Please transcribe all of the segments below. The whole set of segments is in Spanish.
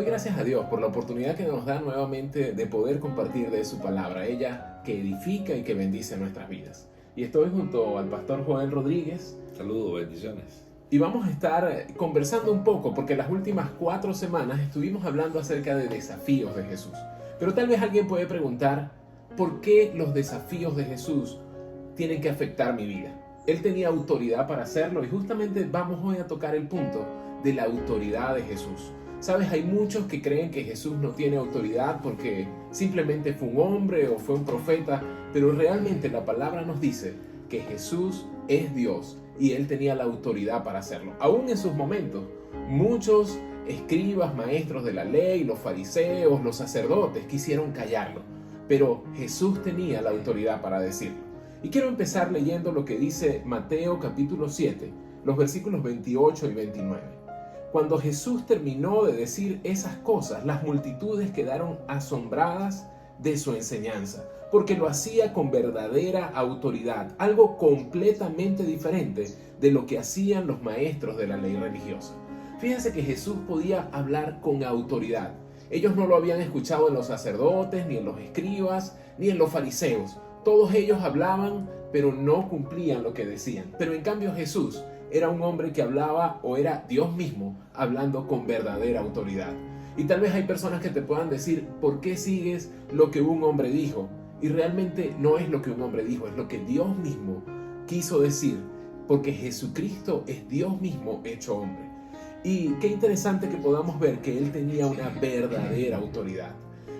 Doy gracias a Dios por la oportunidad que nos da nuevamente de poder compartir de su palabra, ella que edifica y que bendice nuestras vidas. Y estoy junto al pastor Joel Rodríguez. Saludos, bendiciones. Y vamos a estar conversando un poco porque las últimas 4 semanas estuvimos hablando acerca de desafíos de Jesús. Pero tal vez alguien puede preguntar, ¿por qué los desafíos de Jesús tienen que afectar mi vida? Él tenía autoridad para hacerlo y justamente vamos hoy a tocar el punto de la autoridad de Jesús. Sabes, hay muchos que creen que Jesús no tiene autoridad porque simplemente fue un hombre o fue un profeta, pero realmente la palabra nos dice que Jesús es Dios y Él tenía la autoridad para hacerlo. Aún en sus momentos, muchos escribas, maestros de la ley, los fariseos, los sacerdotes quisieron callarlo, pero Jesús tenía la autoridad para decirlo. Y quiero empezar leyendo lo que dice Mateo capítulo 7, los versículos 28 y 29. Cuando Jesús terminó de decir esas cosas, las multitudes quedaron asombradas de su enseñanza, porque lo hacía con verdadera autoridad, algo completamente diferente de lo que hacían los maestros de la ley religiosa. Fíjense que Jesús podía hablar con autoridad. Ellos no lo habían escuchado en los sacerdotes, ni en los escribas, ni en los fariseos. Todos ellos hablaban, pero no cumplían lo que decían. Pero en cambio Jesús era un hombre que hablaba, o era Dios mismo, hablando con verdadera autoridad. Y tal vez hay personas que te puedan decir, ¿por qué sigues lo que un hombre dijo? Y realmente no es lo que un hombre dijo, es lo que Dios mismo quiso decir, porque Jesucristo es Dios mismo hecho hombre. Y qué interesante que podamos ver que Él tenía una verdadera autoridad.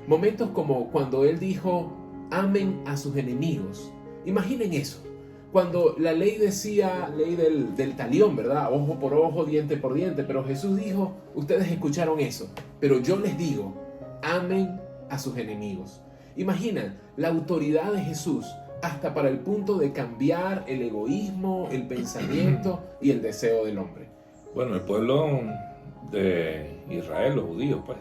Momentos como cuando Él dijo, amen a sus enemigos. Imaginen eso. Cuando la ley decía, ley del talión, ¿verdad? Ojo por ojo, diente por diente. Pero Jesús dijo, ustedes escucharon eso, pero yo les digo, amen a sus enemigos. Imaginan la autoridad de Jesús hasta para el punto de cambiar el egoísmo, el pensamiento y el deseo del hombre. Bueno, el pueblo de Israel, los judíos, pues,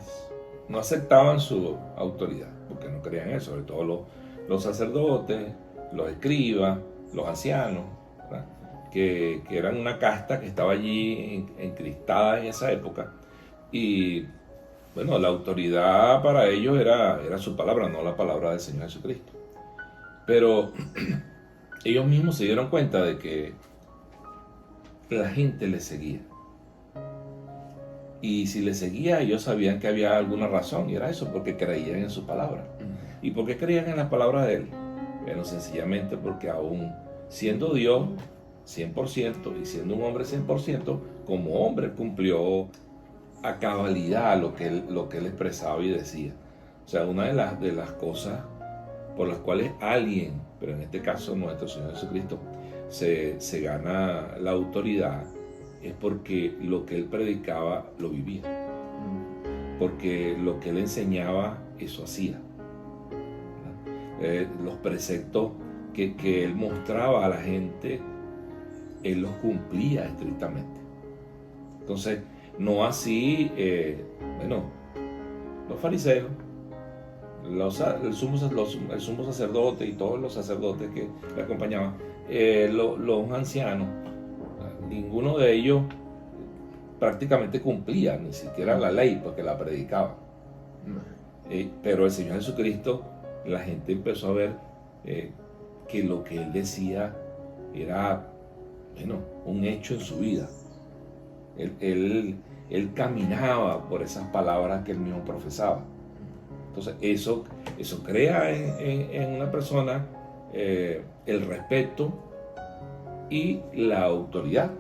no aceptaban su autoridad, porque no creían eso, sobre todo los sacerdotes, los escribas, los ancianos, ¿verdad? Que eran una casta que estaba allí encristada en esa época. Y bueno, la autoridad para ellos era su palabra, no la palabra del Señor Jesucristo. Pero ellos mismos se dieron cuenta de que la gente les seguía. Y si les seguía, ellos sabían que había alguna razón, y era eso, porque creían en su palabra. ¿Y por qué creían en las palabras de Él? Bueno, sencillamente porque aún siendo Dios 100% y siendo un hombre 100%, como hombre cumplió a cabalidad lo que él expresaba y decía. O sea, una de las cosas por las cuales alguien, pero en este caso nuestro Señor Jesucristo, se gana la autoridad es porque lo que Él predicaba lo vivía. Porque lo que Él enseñaba, eso hacía. Los preceptos que Él mostraba a la gente, Él los cumplía estrictamente. Entonces, no así, los fariseos, el sumo sacerdote y todos los sacerdotes que le acompañaban, los ancianos, ninguno de ellos prácticamente cumplía ni siquiera la ley porque la predicaba. Pero el Señor Jesucristo, la gente empezó a ver que lo que Él decía era, un hecho en su vida. Él caminaba por esas palabras que Él mismo profesaba. Entonces eso crea en una persona el respeto y la autoridad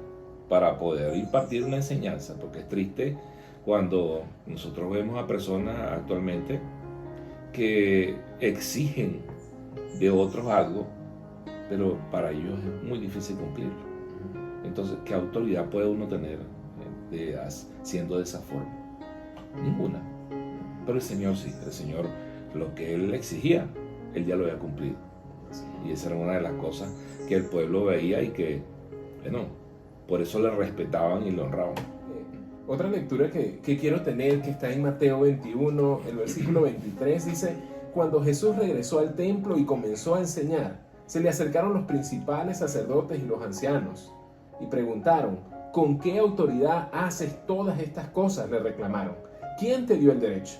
para poder impartir una enseñanza, porque es triste cuando nosotros vemos a personas actualmente que exigen de otros algo, pero para ellos es muy difícil cumplirlo. Entonces, ¿qué autoridad puede uno tener siendo de esa forma? Ninguna. Pero el Señor sí, el Señor, lo que Él exigía, Él ya lo había cumplido. Y esa era una de las cosas que el pueblo veía y que, por eso le respetaban y le honraban. Otra lectura que quiero tener, que está en Mateo 21, el versículo 23, dice, cuando Jesús regresó al templo y comenzó a enseñar, se le acercaron los principales sacerdotes y los ancianos y preguntaron, ¿con qué autoridad haces todas estas cosas?, le reclamaron. ¿quién te dio el derecho?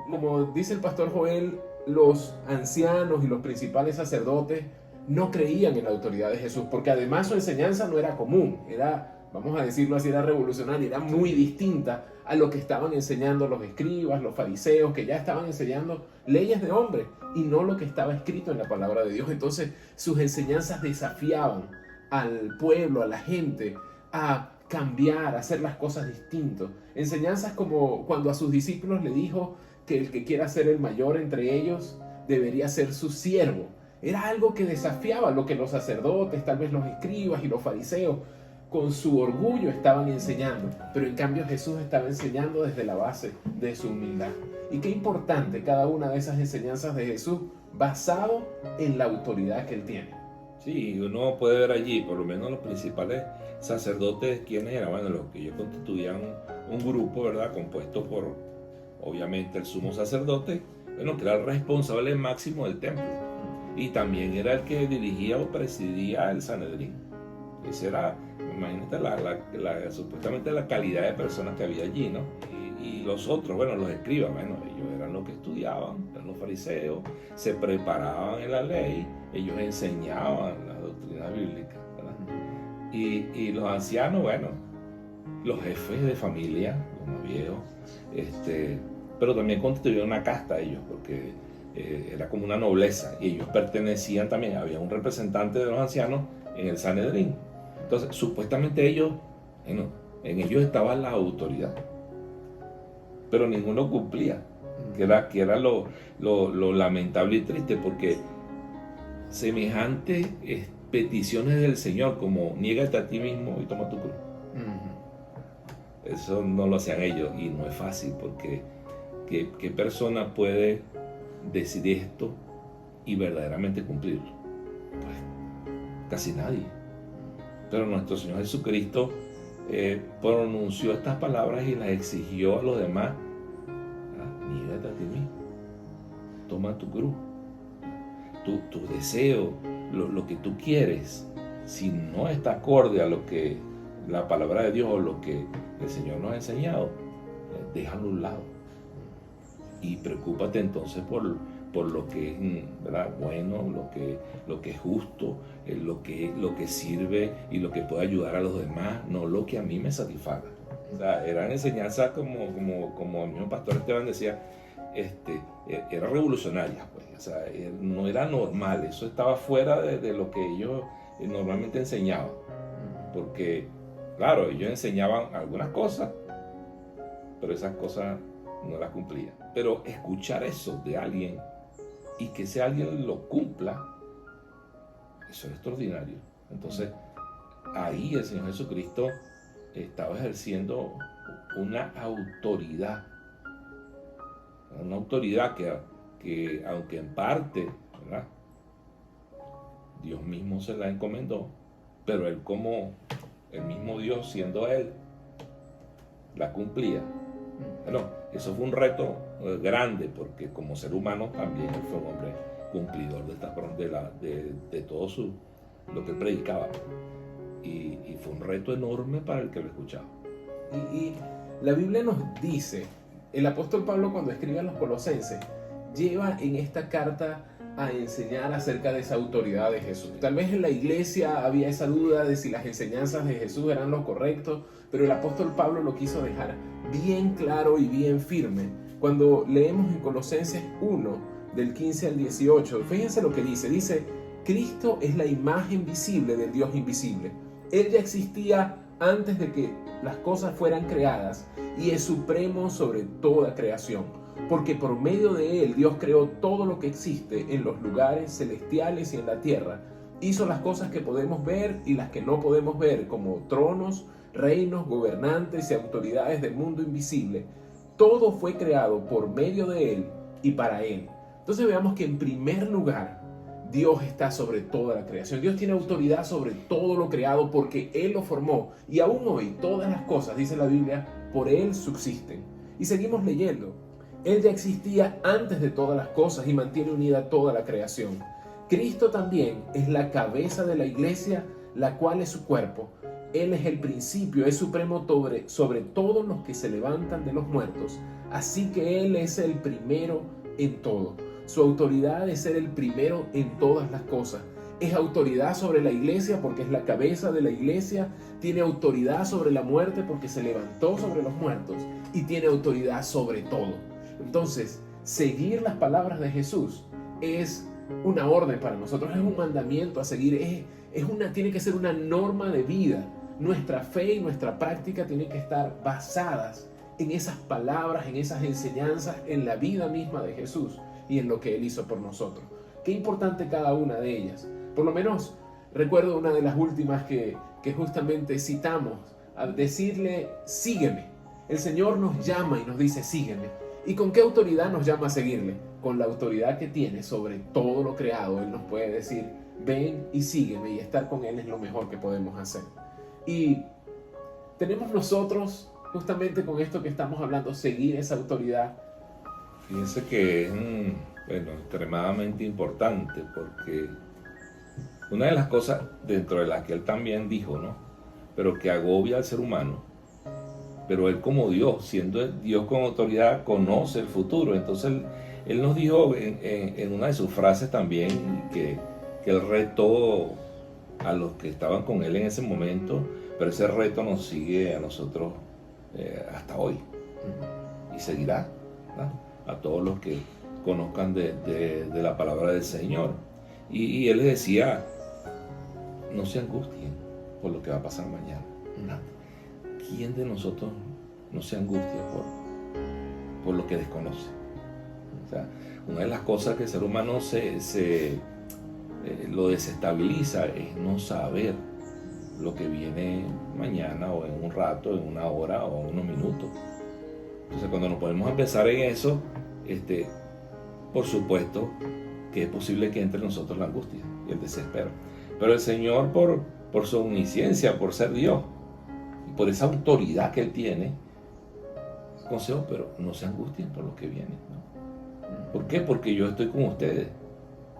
Como dice el pastor Joel, los ancianos y los principales sacerdotes no creían en la autoridad de Jesús, porque además su enseñanza no era común, era, vamos a decirlo así, era revolucionaria, era muy distinta a lo que estaban enseñando los escribas, los fariseos, que ya estaban enseñando leyes de hombre y no lo que estaba escrito en la palabra de Dios. Entonces sus enseñanzas desafiaban al pueblo, a la gente, a cambiar, a hacer las cosas distintas. Enseñanzas como cuando a sus discípulos le dijo que el que quiera ser el mayor entre ellos debería ser su siervo. Era algo que desafiaba lo que los sacerdotes, tal vez los escribas y los fariseos, con su orgullo estaban enseñando. Pero en cambio Jesús estaba enseñando desde la base de su humildad. Y qué importante cada una de esas enseñanzas de Jesús basado en la autoridad que él tiene. Sí, uno puede ver allí, por lo menos los principales sacerdotes, quienes eran, bueno, los que ellos constituían un grupo, ¿verdad? Compuesto por, obviamente, el sumo sacerdote, bueno, que era el responsable máximo del templo. Y también era el que dirigía o presidía el Sanedrín. Esa era, imagínate, supuestamente la calidad de personas que había allí, ¿no? Y los otros, bueno, los escribas, bueno, ellos eran los que estudiaban, eran los fariseos, se preparaban en la ley, ellos enseñaban las doctrinas bíblicas, ¿verdad? Y los ancianos, bueno, los jefes de familia, los más viejos, pero también constituían una casta ellos, porque era como una nobleza, y ellos pertenecían también, había un representante de los ancianos en el Sanedrín. Entonces, supuestamente ellos, bueno, en ellos estaba la autoridad, pero ninguno cumplía, que era lo lamentable y triste, porque semejantes peticiones del Señor, como niégate a ti mismo y toma tu cruz, eso no lo hacían ellos, y no es fácil, porque ¿qué persona puede decir esto y verdaderamente cumplirlo? Pues casi nadie. Pero nuestro Señor Jesucristo pronunció estas palabras y las exigió a los demás. Niégate a ti mismo, toma tu cruz, tu deseo, lo que tú quieres, si no está acorde a lo que la palabra de Dios o lo que el Señor nos ha enseñado, déjalo a un lado y preocúpate entonces por lo que es, ¿verdad?, bueno, lo que es justo, lo que sirve y lo que puede ayudar a los demás, no lo que a mí me satisfaga. O sea, eran enseñanzas como el mismo pastor Esteban decía, era revolucionaria, pues. O sea, no era normal, eso estaba fuera de lo que ellos normalmente enseñaban, porque claro, ellos enseñaban algunas cosas, pero esas cosas no las cumplían. Pero escuchar eso de alguien y que ese alguien lo cumpla, eso es extraordinario. Entonces, ahí el Señor Jesucristo estaba ejerciendo una autoridad que aunque en parte, ¿verdad?, Dios mismo se la encomendó, pero él, como el mismo Dios siendo él, la cumplía. Bueno, eso fue un reto grande, porque como ser humano también él fue un hombre cumplidor de todo lo que él predicaba. Y fue un reto enorme para el que lo escuchaba. Y la Biblia nos dice, el apóstol Pablo, cuando escribe a los Colosenses, lleva en esta carta a enseñar acerca de esa autoridad de Jesús. Tal vez en la iglesia había esa duda de si las enseñanzas de Jesús eran lo correcto, pero el apóstol Pablo lo quiso dejar bien claro y bien firme. Cuando leemos en Colosenses 1, del 15 al 18, fíjense lo que dice, Cristo es la imagen visible del Dios invisible. Él ya existía antes de que las cosas fueran creadas y es supremo sobre toda creación, porque por medio de él Dios creó todo lo que existe en los lugares celestiales y en la tierra. Hizo las cosas que podemos ver y las que no podemos ver, como tronos, reinos, gobernantes y autoridades del mundo invisible. Todo fue creado por medio de él y para él. Entonces veamos que en primer lugar Dios está sobre toda la creación. Dios tiene autoridad sobre todo lo creado porque él lo formó. Y aún hoy todas las cosas, dice la Biblia, por él subsisten. Y seguimos leyendo. Él ya existía antes de todas las cosas y mantiene unida toda la creación. Cristo también es la cabeza de la iglesia, la cual es su cuerpo. Él es el principio, es supremo sobre todos los que se levantan de los muertos, así que Él es el primero en todo. Su autoridad es ser el primero en todas las cosas. Es autoridad sobre la iglesia porque es la cabeza de la iglesia, tiene autoridad sobre la muerte porque se levantó sobre los muertos y tiene autoridad sobre todo. Entonces, seguir las palabras de Jesús es una orden para nosotros, es un mandamiento a seguir, tiene que ser una norma de vida. Nuestra fe y nuestra práctica tienen que estar basadas en esas palabras, en esas enseñanzas, en la vida misma de Jesús y en lo que Él hizo por nosotros. Qué importante cada una de ellas. Por lo menos recuerdo una de las últimas que justamente citamos, al decirle, sígueme. El Señor nos llama y nos dice, sígueme. ¿Y con qué autoridad nos llama a seguirle? Con la autoridad que tiene sobre todo lo creado. Él nos puede decir, ven y sígueme, y estar con Él es lo mejor que podemos hacer. Y tenemos nosotros, justamente con esto que estamos hablando, seguir esa autoridad. Fíjense que es extremadamente importante, porque una de las cosas dentro de las que él también dijo, ¿no? Pero que agobia al ser humano, pero él como Dios, siendo Dios con autoridad, conoce el futuro. Entonces él nos dijo en una de sus frases también que él retó a los que estaban con él en ese momento, pero ese reto nos sigue a nosotros hasta hoy y seguirá, ¿no? A todos los que conozcan de la palabra del Señor. Y él les decía, no se angustien por lo que va a pasar mañana. ¿Quién de nosotros no se angustia por lo que desconoce? O sea, una de las cosas que el ser humano lo desestabiliza es no saber lo que viene mañana o en un rato, en una hora o en unos minutos. Entonces, cuando nos podemos empezar en eso, por supuesto que es posible que entre en nosotros la angustia y el desespero. Pero el Señor, por su omnisciencia, por ser Dios, y por esa autoridad que Él tiene, consejo, pero no se angustien por lo que viene, ¿no? ¿Por qué? Porque yo estoy con ustedes.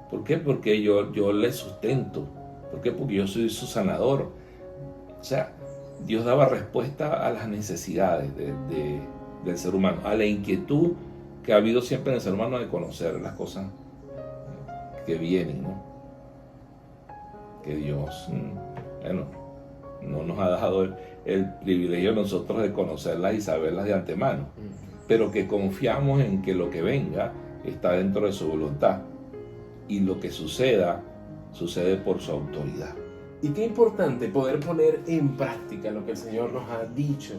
¿Por qué? Porque yo les sustento. ¿Por qué? Porque yo soy su sanador. O sea, Dios daba respuesta a las necesidades del ser humano, a la inquietud que ha habido siempre en el ser humano de conocer las cosas que vienen, ¿no? Que Dios, no nos ha dado el privilegio a nosotros de conocerlas y saberlas de antemano, pero que confiamos en que lo que venga está dentro de su voluntad y lo que suceda por su autoridad. Y qué importante poder poner en práctica lo que el Señor nos ha dicho.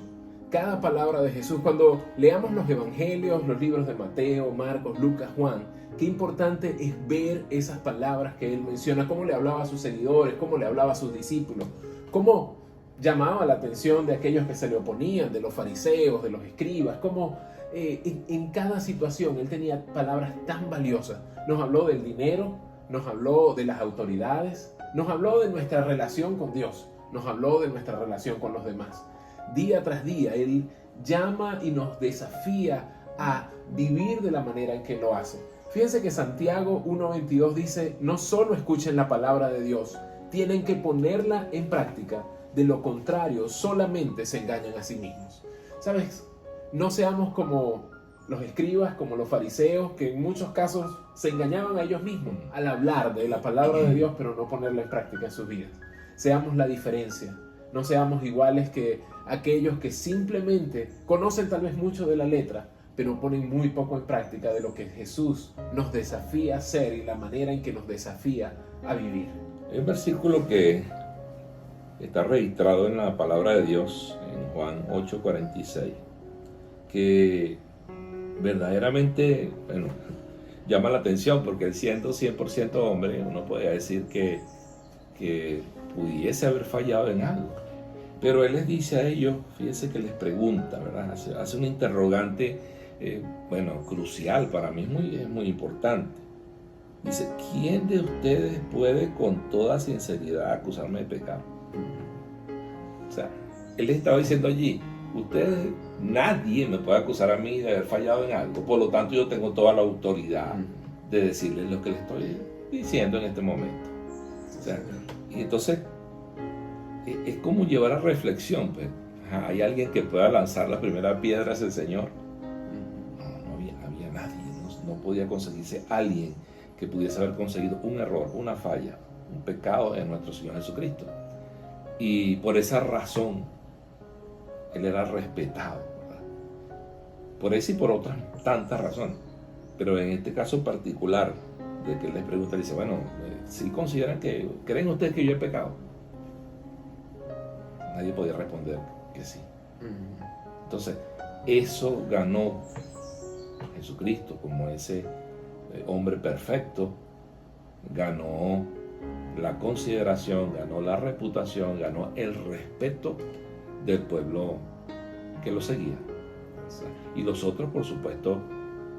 Cada palabra de Jesús, cuando leamos los evangelios, los libros de Mateo, Marcos, Lucas, Juan, qué importante es ver esas palabras que Él menciona, cómo le hablaba a sus seguidores, cómo le hablaba a sus discípulos, cómo llamaba la atención de aquellos que se le oponían, de los fariseos, de los escribas, cómo en cada situación Él tenía palabras tan valiosas. Nos habló del dinero, nos habló de las autoridades, nos habló de nuestra relación con Dios, nos habló de nuestra relación con los demás. Día tras día Él llama y nos desafía a vivir de la manera en que lo hace. Fíjense que Santiago 1:22 dice, no solo escuchen la palabra de Dios, tienen que ponerla en práctica. De lo contrario, solamente se engañan a sí mismos. ¿Sabes? No seamos como los escribas, como los fariseos, que en muchos casos se engañaban a ellos mismos al hablar de la palabra de Dios, pero no ponerla en práctica en sus vidas. Seamos la diferencia. No seamos iguales que aquellos que simplemente conocen tal vez mucho de la letra, pero ponen muy poco en práctica de lo que Jesús nos desafía a hacer y la manera en que nos desafía a vivir. Hay un versículo que está registrado en la palabra de Dios, en Juan 8:46, que verdaderamente, llama la atención, porque él siendo 100% hombre, uno podría decir que pudiese haber fallado en algo. Pero él les dice a ellos, fíjense que les pregunta, ¿verdad? Hace un interrogante, crucial para mí, es muy importante. Dice, ¿quién de ustedes puede con toda sinceridad acusarme de pecado? O sea, él les estaba diciendo allí, nadie me puede acusar a mí de haber fallado en algo, por lo tanto yo tengo toda la autoridad de decirles lo que les estoy diciendo en este momento. O sea, y entonces, es como llevar a reflexión, pues. Ajá, hay alguien que pueda lanzar la primera piedra hacia el Señor. No había nadie, no podía conseguirse alguien que pudiese haber conseguido un error, una falla, un pecado en nuestro Señor Jesucristo. Y por esa razón, Él era respetado, ¿verdad? Por esa y por otras tantas razones. Pero en este caso en particular, de que Él les pregunta, dice, bueno, ¿sí consideran creen ustedes que yo he pecado? Nadie podía responder que sí. Entonces, eso ganó a Jesucristo como ese hombre perfecto, ganó la consideración, ganó la reputación, ganó el respeto del pueblo que lo seguía. Y los otros, por supuesto,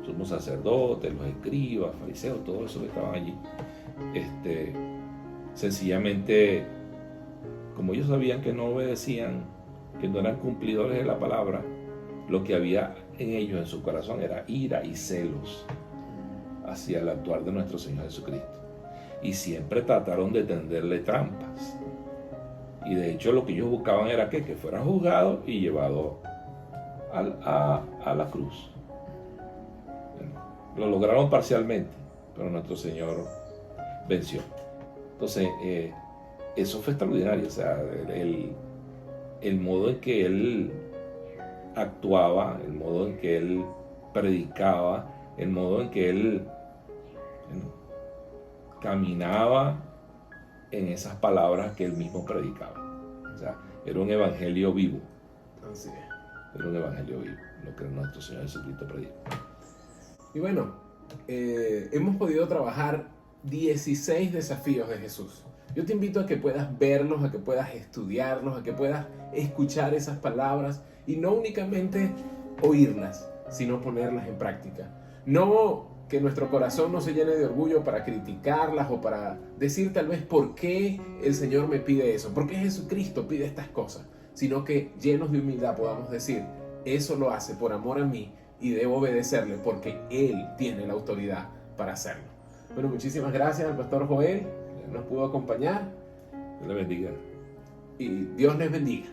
somos sacerdotes, los escribas, fariseos, todo eso que estaban allí. Sencillamente, como ellos sabían que no obedecían, que no eran cumplidores de la palabra, lo que había en ellos, en su corazón, era ira y celos hacia el actuar de nuestro Señor Jesucristo. Y siempre trataron de tenderle trampas. Y de hecho lo que ellos buscaban era que fuera juzgado y llevado a la cruz. Lo lograron parcialmente, pero nuestro Señor venció. Entonces, eso fue extraordinario. O sea, el modo en que Él actuaba, el modo en que Él predicaba, el modo en que Él caminaba en esas palabras que Él mismo predicaba. O sea, era un evangelio vivo. Así es. Era un evangelio vivo, lo que nuestro Señor Jesucristo predicó. Y bueno, hemos podido trabajar 16 desafíos de Jesús. Yo te invito a que puedas verlos, a que puedas estudiarlos, a que puedas escuchar esas palabras y no únicamente oírlas, sino ponerlas en práctica. No que nuestro corazón no se llene de orgullo para criticarlas o para decir tal vez por qué el Señor me pide eso, por qué Jesucristo pide estas cosas, sino que llenos de humildad podamos decir, eso lo hace por amor a mí y debo obedecerle porque Él tiene la autoridad para hacerlo. Bueno, muchísimas gracias al pastor Joel, que nos pudo acompañar. Dios le bendiga. Y Dios les bendiga.